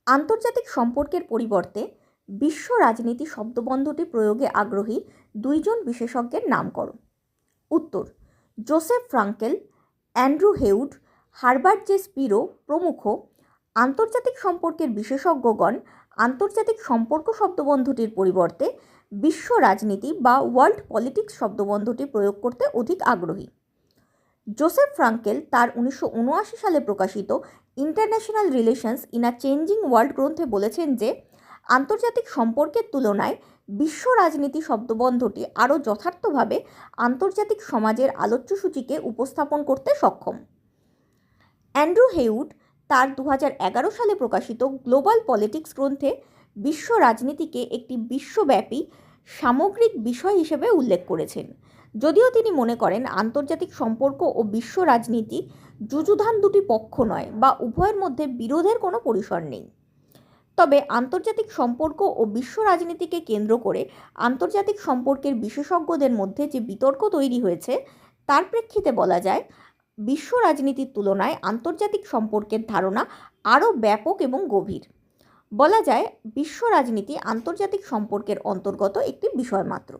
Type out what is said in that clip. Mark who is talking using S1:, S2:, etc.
S1: আন্তর্জাতিক সম্পর্কের পরিবর্তে বিশ্ব রাজনীতি শব্দবন্ধটি প্রয়োগে আগ্রহী দুইজন বিশেষজ্ঞের নাম করো। উত্তর: Joseph Frankel, Andrew Heywood, Herbert J Spiro প্রমুখ। আন্তর্জাতিক সম্পর্কের বিশেষজ্ঞগণ আন্তর্জাতিক সম্পর্ক শব্দবন্ধটির পরিবর্তে বিশ্ব রাজনীতি বা ওয়ার্ল্ড পলিটিক্স শব্দবন্ধটি প্রয়োগ করতে অধিক আগ্রহী। জোসেফ ফ্রাঙ্কেল তার 1979 সালে প্রকাশিত international relations in a changing world গ্রন্থে বলেছেন যে আন্তর্জাতিক সম্পর্কের তুলনায় বিশ্ব রাজনীতি শব্দবন্ধটি আরও যথার্থভাবে আন্তর্জাতিক সমাজের আলোচ্যসূচিকে উপস্থাপন করতে সক্ষম। অ্যান্ড্রু হেউড তার 2011 সালে প্রকাশিত গ্লোবাল পলিটিক্স গ্রন্থে বিশ্ব রাজনীতিকে একটি বিশ্বব্যাপী সামগ্রিক বিষয় হিসেবে উল্লেখ করেছেন, যদিও তিনি মনে করেন আন্তর্জাতিক সম্পর্ক ও বিশ্ব রাজনীতি যুযুধান দুটি পক্ষ নয় বা উভয়ের মধ্যে বিরোধের কোনো পরিসর নেই। তবে আন্তর্জাতিক সম্পর্ক ও বিশ্ব রাজনীতিকে কেন্দ্র করে আন্তর্জাতিক সম্পর্কের বিশেষজ্ঞদের মধ্যে যে বিতর্ক তৈরি হয়েছে তার প্রেক্ষিতে বলা যায় বিশ্ব রাজনীতির তুলনায় আন্তর্জাতিক সম্পর্কের ধারণা আরও ব্যাপক এবং গভীর। বলা যায় বিশ্ব রাজনীতি আন্তর্জাতিক সম্পর্কের অন্তর্গত একটি বিষয় মাত্র।